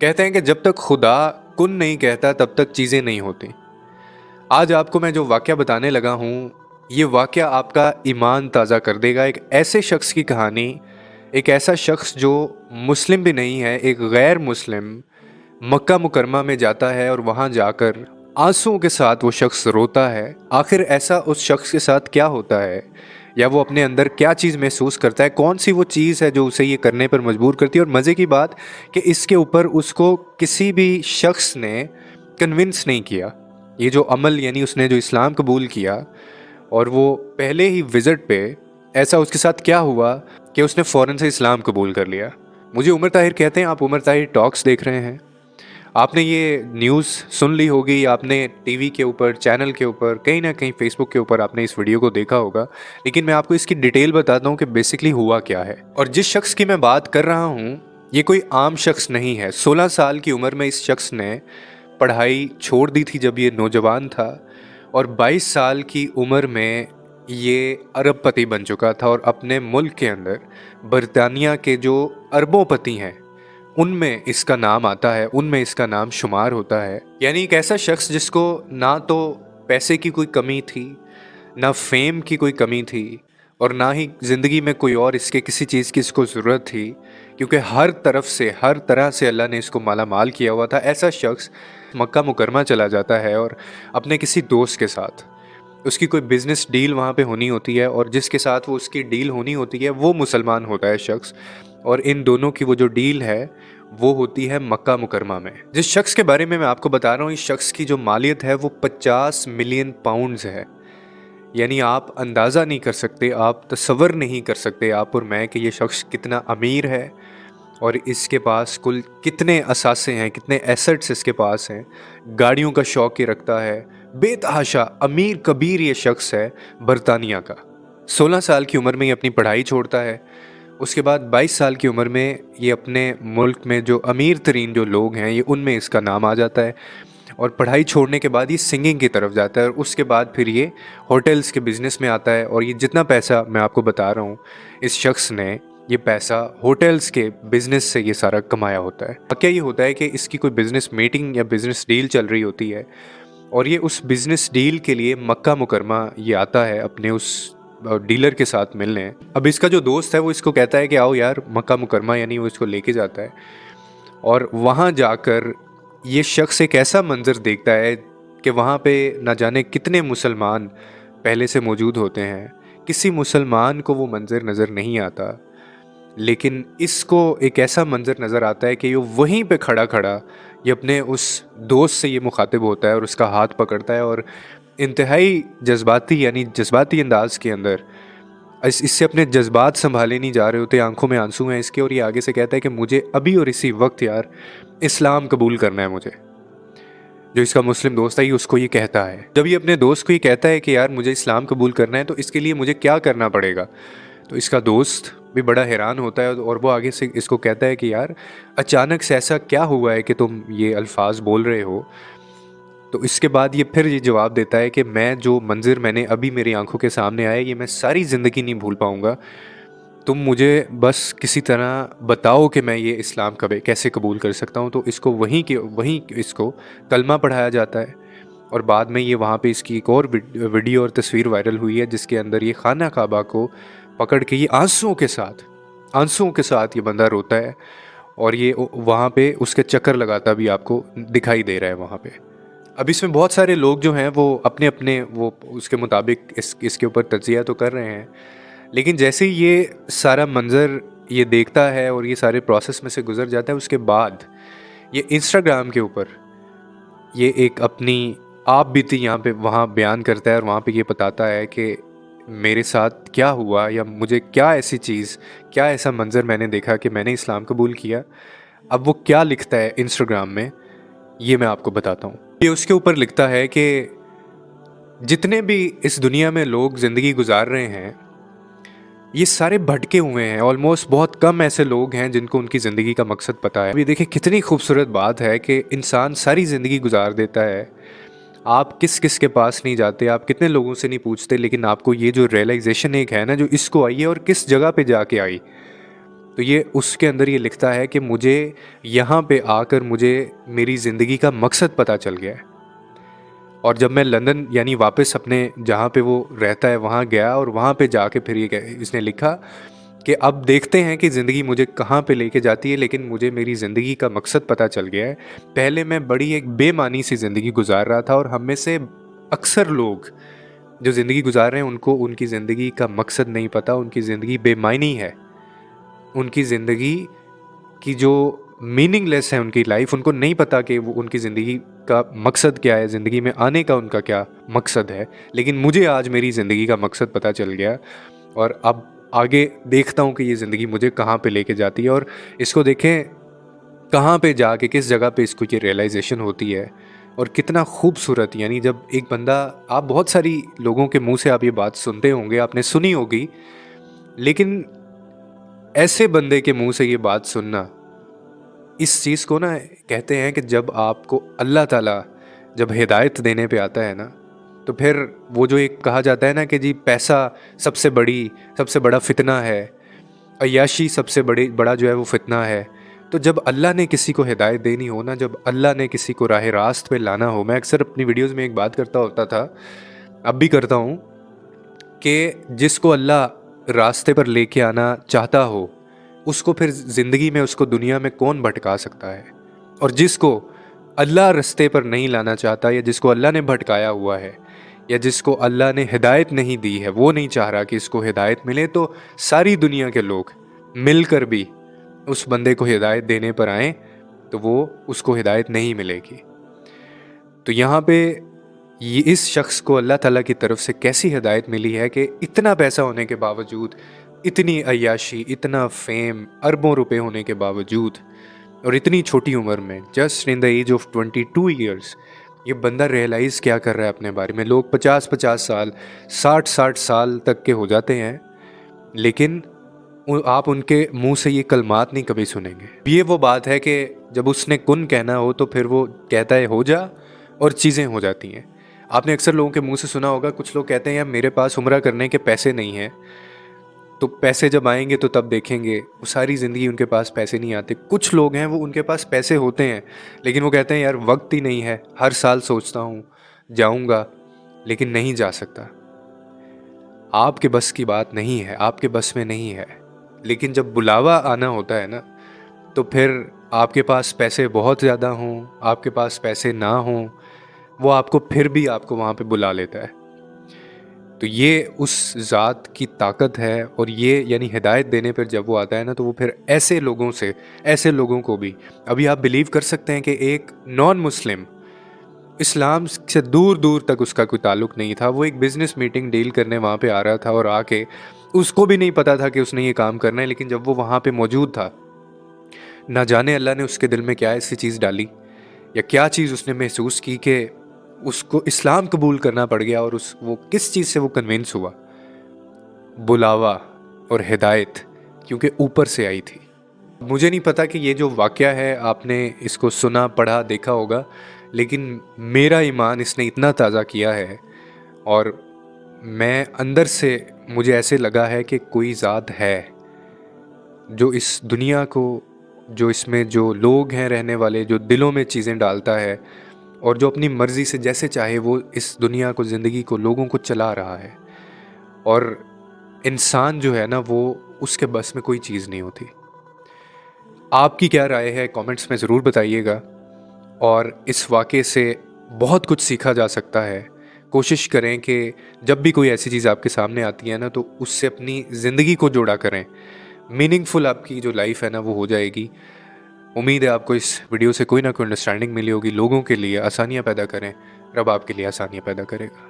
कहते हैं कि जब तक खुदा कुन नहीं कहता तब तक चीज़ें नहीं होती। आज आपको मैं जो वाक़या बताने लगा हूँ, ये वाक़या आपका ईमान ताज़ा कर देगा। एक ऐसे शख्स की कहानी, एक ऐसा शख्स जो मुस्लिम भी नहीं है, एक गैर मुस्लिम मक्का मुकरमा में जाता है और वहाँ जाकर आंसुओं के साथ वो शख्स रोता है। आखिर ऐसा उस शख्स के साथ क्या होता है, या वो अपने अंदर क्या चीज़ महसूस करता है, कौन सी वो चीज़ है जो उसे ये करने पर मजबूर करती है। और मज़े की बात कि इसके ऊपर उसको किसी भी शख्स ने कन्विंस नहीं किया। ये जो अमल, यानी उसने जो इस्लाम कबूल किया और वो पहले ही विज़िट पे ऐसा उसके साथ क्या हुआ कि उसने फ़ौरन से इस्लाम कबूल कर लिया। मुझे उमर ताहिर कहते हैं, आप उमर ताहिर टॉक्स देख रहे हैं। आपने ये न्यूज़ सुन ली होगी, आपने टीवी के ऊपर, चैनल के ऊपर, कहीं ना कहीं फेसबुक के ऊपर आपने इस वीडियो को देखा होगा। लेकिन मैं आपको इसकी डिटेल बताता हूँ कि बेसिकली हुआ क्या है। और जिस शख्स की मैं बात कर रहा हूँ, ये कोई आम शख्स नहीं है। 16 साल की उम्र में इस शख्स ने पढ़ाई छोड़ दी थी जब ये नौजवान था, और 22 साल की उम्र में ये अरबपति बन चुका था और अपने मुल्क के अंदर बरतानिया के जो अरबोंपति हैं उनमें इसका नाम आता है, उनमें इसका नाम शुमार होता है। यानी एक ऐसा शख्स जिसको ना तो पैसे की कोई कमी थी, ना फेम की कोई कमी थी, और ना ही ज़िंदगी में कोई और इसके किसी चीज़ की इसको ज़रूरत थी, क्योंकि हर तरफ से, हर तरह से अल्लाह ने इसको माला माल किया हुआ था। ऐसा शख्स मक्का मुकरमा चला जाता है और अपने किसी दोस्त के साथ, उसकी कोई बिज़नेस डील वहाँ पे होनी होती है, और जिसके साथ वो उसकी डील होनी होती है वो मुसलमान होता है शख्स। और इन दोनों की वो जो डील है वो होती है मक्का मुकरमा में। जिस शख्स के बारे में मैं आपको बता रहा हूँ, इस शख्स की जो मालियत है वो 50 मिलियन पाउंड्स है। यानी आप अंदाज़ा नहीं कर सकते, आप तसव्वुर नहीं कर सकते, आप और मैं, कि ये शख्स कितना अमीर है और इसके पास कुल कितने असासे हैं, कितने एसेट्स इसके पास हैं। गाड़ियों का शौक ये रखता है, बेतहाशा अमीर कबीर ये शख्स है बरतानिया का। 16 साल की उम्र में ये अपनी पढ़ाई छोड़ता है। उसके बाद 22 साल की उम्र में ये अपने मुल्क में जो अमीर तरीन जो लोग हैं, ये उनमें इसका नाम आ जाता है। और पढ़ाई छोड़ने के बाद ये सिंगिंग की तरफ जाता है, और उसके बाद फिर ये होटल्स के बिज़नेस में आता है। और ये जितना पैसा मैं आपको बता रहा हूँ, इस शख्स ने ये पैसा होटल्स के बिज़नेस से ये सारा कमाया होता है। क्या ये होता है कि इसकी कोई बिज़नेस मीटिंग या बिज़नेस डील चल रही होती है, और ये उस बिज़नेस डील के लिए मक्का मुकरमा ये आता है अपने उस डीलर के साथ मिलने। अब इसका जो दोस्त है वो इसको कहता है कि आओ यार मक्का मुकरमा, यानी वो इसको लेके जाता है। और वहाँ जाकर ये शख्स एक ऐसा मंज़र देखता है कि वहाँ पे ना जाने कितने मुसलमान पहले से मौजूद होते हैं। किसी मुसलमान को वो मंज़र नज़र नहीं आता, लेकिन इसको एक ऐसा मंज़र नज़र आता है कि ये वहीं पे खड़ा खड़ा ये अपने उस दोस्त से ये मुखातिब होता है और उसका हाथ पकड़ता है, और इंतहाई जज्बाती, यानी जज्बाती अंदाज के अंदर इससे अपने जज्बात संभाले नहीं जा रहे होते, आंखों में आंसू हैं इसके, और ये आगे से कहता है कि मुझे अभी और इसी वक्त यार इस्लाम कबूल करना है मुझे। जो इसका मुस्लिम दोस्त है ये उसको ये कहता है। जब ये अपने दोस्त को ये कहता है कि यार मुझे इस्लाम कबूल करना है, तो इसके लिए मुझे क्या करना पड़ेगा, तो इसका दोस्त भी बड़ा हैरान होता है, और वो आगे से इसको कहता है कि यार अचानक से ऐसा क्या हुआ है कि तुम ये अल्फाज बोल रहे हो। तो इसके बाद ये फिर ये जवाब देता है कि मैं जो मंज़र मैंने अभी मेरी आंखों के सामने आया, ये मैं सारी ज़िंदगी नहीं भूल पाऊँगा। तुम मुझे बस किसी तरह बताओ कि मैं ये इस्लाम कब कैसे कबूल कर सकता हूँ। तो इसको वहीं इसको कलमा पढ़ाया जाता है, और बाद में ये वहाँ पे इसकी एक और वीडियो और तस्वीर वायरल हुई है, जिसके अंदर ये खाना काबा को पकड़ के ये आंसुओं के साथ ये बंदा रोता है, और ये वहाँ पे उसके चक्कर लगाता भी आपको दिखाई दे रहा है वहाँ पे। अब इसमें बहुत सारे लोग जो हैं वो अपने अपने वो उसके मुताबिक इसके ऊपर तज्ज़िया तो कर रहे हैं, लेकिन जैसे ही ये सारा मंज़र ये देखता है और ये सारे प्रोसेस में से गुज़र जाता है, उसके बाद ये इंस्टाग्राम के ऊपर ये एक अपनी आप बीती यहाँ पे वहाँ बयान करता है, और वहाँ पे ये बताता है कि मेरे साथ क्या हुआ, या मुझे क्या ऐसी चीज़, क्या ऐसा मंज़र मैंने देखा कि मैंने इस्लाम कबूल किया। अब वो क्या लिखता है इंस्टाग्राम में, ये मैं आपको बताता हूँ। ये उसके ऊपर लिखता है कि जितने भी इस दुनिया में लोग ज़िंदगी गुजार रहे हैं, ये सारे भटके हुए हैं। ऑलमोस्ट बहुत कम ऐसे लोग हैं जिनको उनकी ज़िंदगी का मकसद पता है। अभी देखिए कितनी खूबसूरत बात है कि इंसान सारी ज़िंदगी गुजार देता है, आप किस किस के पास नहीं जाते, आप कितने लोगों से नहीं पूछते, लेकिन आपको ये जो रियलाइजेशन एक है ना जो इसको आई है, और किस जगह पे जाके आई, तो तो ये उसके अंदर ये लिखता है कि मुझे यहाँ पे आकर मुझे मेरी ज़िंदगी का मकसद पता चल गया है। और जब मैं लंदन यानी वापस अपने जहाँ पे वो रहता है वहाँ गया, और वहाँ पे जाके फिर इसने लिखा कि अब देखते हैं कि ज़िंदगी मुझे कहाँ पे लेके जाती है, लेकिन मुझे मेरी ज़िंदगी का मकसद पता चल गया है। पहले मैं बड़ी एक बेमानी सी ज़िंदगी गुजार रहा था, और हम में से अक्सर लोग जो ज़िंदगी गुजार रहे हैं उनको उनकी ज़िंदगी का मकसद नहीं पता, उनकी ज़िंदगी बेमानी है, उनकी ज़िंदगी की जो मीनिंगलेस है उनकी लाइफ, उनको नहीं पता कि वो उनकी ज़िंदगी का मकसद क्या है, ज़िंदगी में आने का उनका क्या मकसद है। लेकिन मुझे आज मेरी ज़िंदगी का मकसद पता चल गया, और अब आगे देखता हूँ कि ये ज़िंदगी मुझे कहाँ पे लेके जाती है। और इसको देखें कहाँ पे जाके किस जगह पे इसको ये रियलाइजेशन होती है, और कितना खूबसूरत, यानी जब एक बंदा, आप बहुत सारी लोगों के मुंह से आप ये बात सुनते होंगे, आपने सुनी होगी, लेकिन ऐसे बंदे के मुंह से ये बात सुनना, इस चीज़ को ना कहते हैं कि जब आपको अल्लाह ताला जब हिदायत देने पे आता है ना, तो फिर वो जो एक कहा जाता है ना कि जी पैसा सबसे बड़ा फितना है, अय्याशी सबसे बड़ा जो है वो फितना है। तो जब अल्लाह ने किसी को हिदायत देनी हो ना, जब अल्लाह ने किसी को राह रास्त पे लाना हो, मैं अक्सर अपनी वीडियोज़ में एक बात करता होता था, अब भी करता हूँ, कि जिसको अल्लाह रास्ते पर लेके आना चाहता हो, उसको फिर ज़िंदगी में, उसको दुनिया में कौन भटका सकता है। और जिसको अल्लाह रास्ते पर नहीं लाना चाहता, या जिसको अल्लाह ने भटकाया हुआ है, या जिसको अल्लाह ने हिदायत नहीं दी है, वो नहीं चाह रहा कि इसको हिदायत मिले, तो सारी दुनिया के लोग मिलकर भी उस बंदे को हिदायत देने पर आएँ तो वो उसको हिदायत नहीं मिलेगी। तो यहाँ पे ये इस शख्स को अल्लाह ताला की तरफ से कैसी हिदायत मिली है कि इतना पैसा होने के बावजूद, इतनी अय्याशी, इतना फेम, अरबों रुपए होने के बावजूद, और इतनी छोटी उम्र में, just in the age of 22 years, ये बंदा रियलाइज़ क्या कर रहा है अपने बारे में। लोग 50-50 साल, 60-60 साल तक के हो जाते हैं, लेकिन आप उनके मुंह से ये कलमात नहीं कभी सुनेंगे। ये वो बात है कि जब उसने कुन कहना हो तो फिर वो कहता है हो जा, और चीज़ें हो जाती हैं। आपने अक्सर लोगों के मुंह से सुना होगा, कुछ लोग कहते हैं यार मेरे पास उम्रा करने के पैसे नहीं हैं, तो पैसे जब आएंगे तो तब देखेंगे। वो सारी ज़िंदगी उनके पास पैसे नहीं आते। कुछ लोग हैं वो उनके पास पैसे होते हैं, लेकिन वो कहते हैं यार वक्त ही नहीं है, हर साल सोचता हूँ जाऊँगा, लेकिन नहीं जा सकता। आपके बस की बात नहीं है, आपके बस में नहीं है। लेकिन जब बुलावा आना होता है ना, तो फिर आपके पास पैसे बहुत ज़्यादा हों, आपके पास पैसे ना हों, वो आपको फिर भी आपको वहाँ पे बुला लेता है। तो ये उस ज़ात की ताकत है, और ये यानी हिदायत देने पर जब वो आता है ना, तो वो फिर ऐसे लोगों को भी, अभी आप बिलीव कर सकते हैं कि एक नॉन मुस्लिम, इस्लाम से दूर दूर तक उसका कोई ताल्लुक़ नहीं था, वो एक बिज़नेस मीटिंग डील करने वहाँ पे आ रहा था, और आके उसको भी नहीं पता था कि उसने ये काम करना है, लेकिन जब वो वहाँ पे मौजूद था, ना जाने अल्लाह ने उसके दिल में क्या ऐसी चीज़ डाली, या क्या चीज़ उसने महसूस की कि उसको इस्लाम कबूल करना पड़ गया, और वो किस चीज़ से वो कन्विंस हुआ, बुलावा और हिदायत, क्योंकि ऊपर से आई थी। मुझे नहीं पता कि ये जो वाक़या है आपने इसको सुना, पढ़ा, देखा होगा, लेकिन मेरा ईमान इसने इतना ताज़ा किया है, और मैं अंदर से मुझे ऐसे लगा है कि कोई ज़ात है जो इस दुनिया को, जो इसमें जो लोग हैं रहने वाले, जो दिलों में चीज़ें डालता है, और जो अपनी मर्ज़ी से जैसे चाहे वो इस दुनिया को, ज़िंदगी को, लोगों को चला रहा है। और इंसान जो है ना, वो उसके बस में कोई चीज़ नहीं होती। आपकी क्या राय है कमेंट्स में ज़रूर बताइएगा। और इस वाक़े से बहुत कुछ सीखा जा सकता है। कोशिश करें कि जब भी कोई ऐसी चीज़ आपके सामने आती है ना, तो उससे अपनी ज़िंदगी को जोड़ा करें। मीनिंगफुल आपकी जो लाइफ है ना, वो हो जाएगी। उम्मीद है आपको इस वीडियो से कोई ना कोई अंडरस्टैंडिंग मिली होगी। लोगों के लिए आसानियाँ पैदा करें, रब आपके लिए आसानियाँ पैदा करेगा।